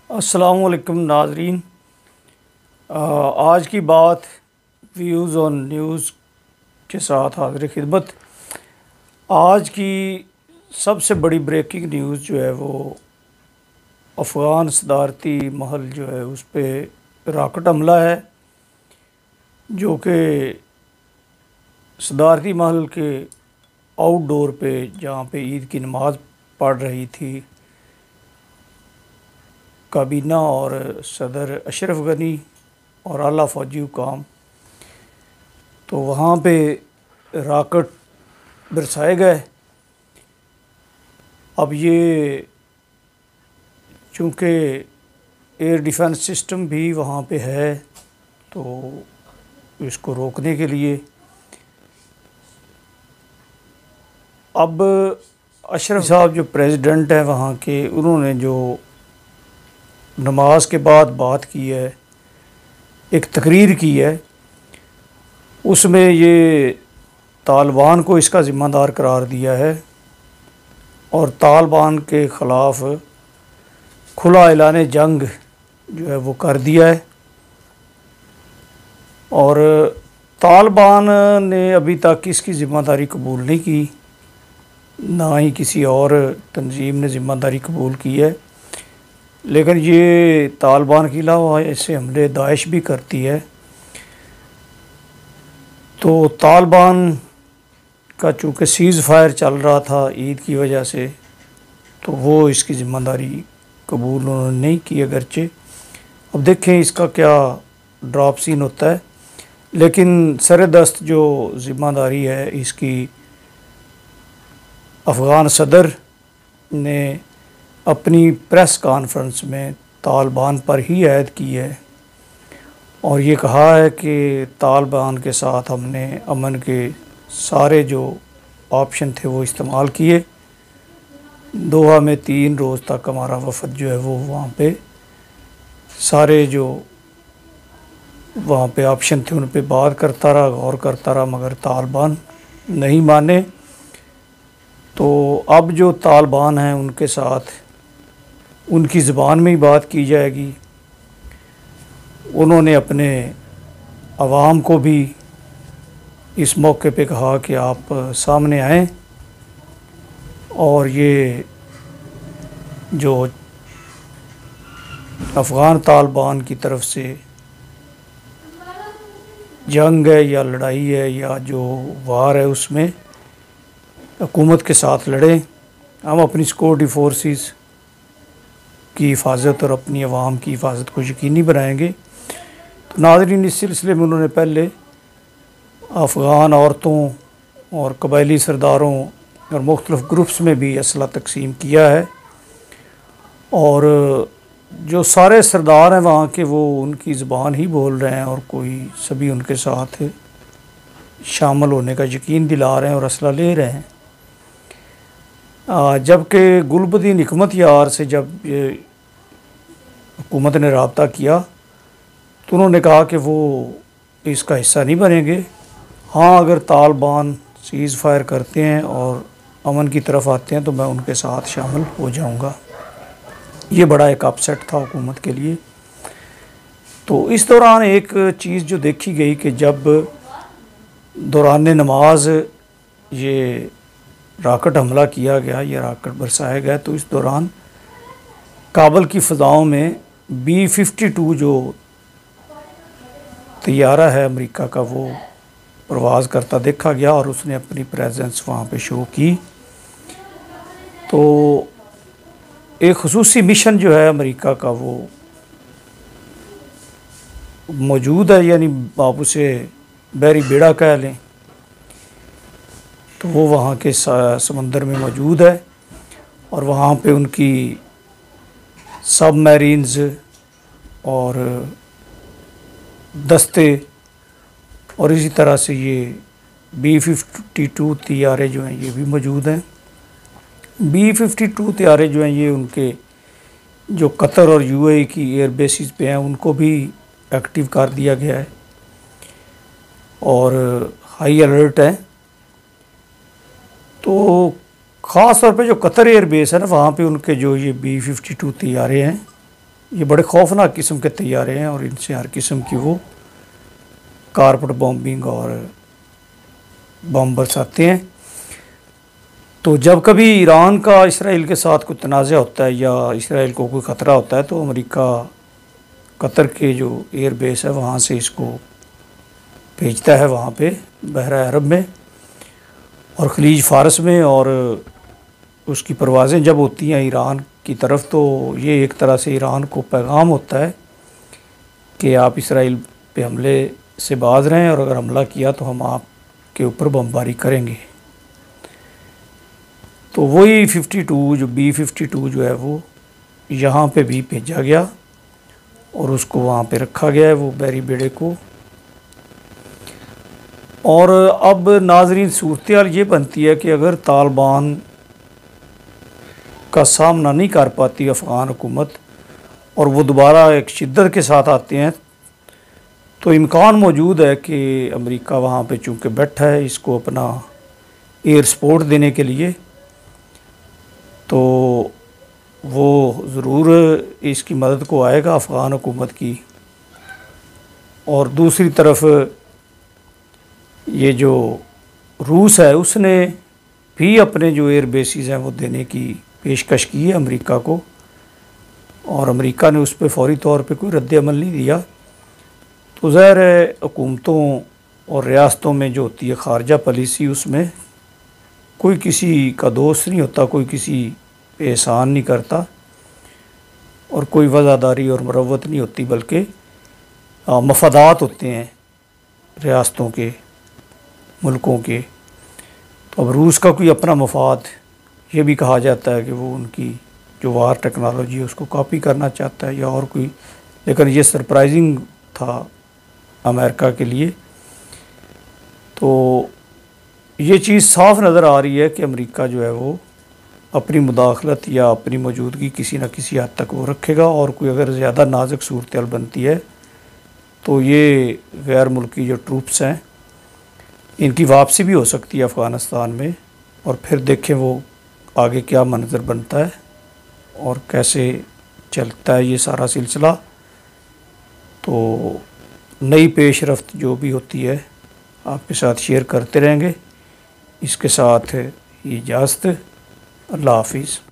अस्सलाम वालेकुम नाज़रीन। आज की बात व्यूज़ ऑन न्यूज़ के साथ हाज़िर खिदमत। आज की सबसे बड़ी ब्रेकिंग न्यूज़ जो है वो अफ़गान सदारती महल जो है उस पर रॉकेट हमला है, जो कि सदारती महल के आउटडोर पे जहाँ पे ईद की नमाज़ पढ़ रही थी काबीना और सदर अशरफ गनी और आला फ़ौजी हुकाम, तो वहाँ पे रॉकेट बरसाए गए। अब ये चूँकि एयर डिफेंस सिस्टम भी वहाँ पे है, तो इसको रोकने के लिए अब अशरफ साहब जो प्रेसिडेंट हैं वहाँ के, उन्होंने जो नमाज के बाद बात की है, एक तकरीर की है, उसमें ये तालिबान को इसका ज़िम्मेदार करार दिया है और तालिबान के ख़िलाफ़ खुला ऐलान जंग जो है वो कर दिया है। और तालिबान ने अभी तक इसकी ज़िम्मेदारी कबूल नहीं की, ना ही किसी और तंजीम ने ज़िम्मेदारी कबूल की है। लेकिन ये तालिबान के अलावा ऐसे हमले दाइश भी करती है, तो तालिबान का चूँकि सीज़ फायर चल रहा था ईद की वजह से, तो वो इसकी ज़िम्मेदारी कबूल उन्होंने नहीं की अगरचे। अब देखें इसका क्या ड्रॉप सीन होता है। लेकिन सरदस्त जो ज़िम्मेदारी है इसकी अफ़गान सदर ने अपनी प्रेस कॉन्फ्रेंस में तालिबान पर ही ऐद की है और ये कहा है कि तालिबान के साथ हमने अमन के सारे जो ऑप्शन थे वो इस्तेमाल किए। दोहा में 3 रोज़ तक हमारा वफ़द जो है वो वहाँ पे सारे जो वहाँ पे ऑप्शन थे उन पे बात करता रहा, गौर करता रहा, मगर तालिबान नहीं माने। तो अब जो तालिबान हैं उनके साथ उनकी ज़बान में ही बात की जाएगी। उन्होंने अपने अवाम को भी इस मौके पे कहा कि आप सामने आएँ और ये जो अफ़गान तालिबान की तरफ से जंग है या लड़ाई है या जो वार है उसमें हुकूमत के साथ लड़ें। हम अपनी सिक्योरिटी फोर्सेस की हिफाजत और अपनी आवाम की हिफाजत को यकीनी बनाएंगे। तो नाज़रीन, इस सिलसिले में उन्होंने पहले अफ़गान औरतों और कबायली सरदारों और मुख्तलिफ़ ग्रुप्स में भी असला तकसीम किया है और जो सारे सरदार हैं वहाँ के वो उनकी ज़बान ही बोल रहे हैं और कोई सभी उनके साथ शामिल होने का यकीन दिला रहे हैं और असला ले रहे हैं। जबकि गुलबदीन हिकमत यार से जब हुकूमत ने रब्ता किया तो उन्होंने कहा कि वो इसका हिस्सा नहीं बनेंगे। हाँ, अगर तालिबान सीज़ फायर करते हैं और अमन की तरफ आते हैं तो मैं उनके साथ शामिल हो जाऊंगा। ये बड़ा एक अपसेट था हुकूमत के लिए। तो इस दौरान एक चीज़ जो देखी गई कि जब दौरान नमाज ये रॉकेट हमला किया गया, ये रॉकेट बरसाया गया, तो इस दौरान काबुल की फ़ज़ाओं में B-52 जो तैयारा है अमेरिका का वो परवाज़ करता देखा गया और उसने अपनी प्रेजेंस वहाँ पे शो की। तो एक ख़ुसूसी मिशन जो है अमेरिका का वो मौजूद है, यानी आप उसे बहरी बेड़ा कह लें, तो वो वहाँ के समंदर में मौजूद है और वहाँ पे उनकी सबमरीन्स और दस्ते और इसी तरह से ये B-52 तैयारे जो हैं ये भी मौजूद हैं। B-52 तैयारे जो हैं ये उनके जो कतर और UAE की एयर बेसिस पे हैं उनको भी एक्टिव कर दिया गया है और हाई अलर्ट है। तो ख़ास तौर पे जो कतर एयर बेस है ना, वहाँ पे उनके जो ये B-52 तैयारे हैं ये बड़े खौफनाक किस्म के तैयारे हैं और इनसे हर किस्म की वो कारपेट बॉम्बिंग और बम बरसाते हैं। तो जब कभी ईरान का इसराइल के साथ कोई तनाज़ा होता है या इसराइल को कोई ख़तरा होता है तो अमेरिका कतर के जो एयर बेस है वहाँ से इसको भेजता है वहाँ पे बहरा अरब में और ख़लीज फ़ारस में, और उसकी परवाज़ें जब होती हैं ईरान की तरफ तो ये एक तरह से ईरान को पैगाम होता है कि आप इसराइल पे हमले से बाज रहें और अगर हमला किया तो हम आपके ऊपर बमबारी करेंगे। तो वही 52 जो B-52 जो है वो यहाँ पे भी भेजा गया और उसको वहाँ पे रखा गया है वो बैरी बेड़े को। और अब नाजरीन सूरत ये बनती है कि अगर तालिबान का सामना नहीं कर पाती अफ़गान हुकूमत और वो दोबारा एक शिद्दत के साथ आते हैं तो इम्कान मौजूद है कि अमेरिका वहाँ पे चूँकि बैठा है इसको अपना एयर सपोर्ट देने के लिए, तो वो ज़रूर इसकी मदद को आएगा अफ़गान हुकूमत की। और दूसरी तरफ ये जो रूस है उसने भी अपने जो एयर बेसिस हैं वो देने की पेशकश की है अमेरिका को और अमेरिका ने उस पर फौरी तौर पे कोई रद्द अमल नहीं दिया। तो ज़ाहिर है हुकूमतों और रियासतों में जो होती है ख़ारजा पॉलिसी उसमें कोई किसी का दोस्त नहीं होता, कोई किसी पे एहसान नहीं करता और कोई वज़ादारी और मरवत नहीं होती, बल्कि मफादात होते हैं रियासतों के, मुल्कों के। तो अब रूस का कोई अपना मफाद, ये भी कहा जाता है कि वो उनकी जो वार टेक्नोलॉजी है उसको कॉपी करना चाहता है या और कोई, लेकिन ये सरप्राइजिंग था अमेरिका के लिए। तो ये चीज़ साफ नज़र आ रही है कि अमेरिका जो है वो अपनी मुदाखलत या अपनी मौजूदगी किसी न किसी हद तक वो रखेगा और कोई अगर ज़्यादा नाजुक सूरत बनती है तो ये गैर मुल्की जो ट्रूप्स हैं इनकी वापसी भी हो सकती है अफ़गानिस्तान में और फिर देखें वो आगे क्या मंजर बनता है और कैसे चलता है ये सारा सिलसिला। तो नई पेशरफ्त जो भी होती है आपके साथ शेयर करते रहेंगे। इसके साथ इजाज़त, अल्लाह हाफिज़।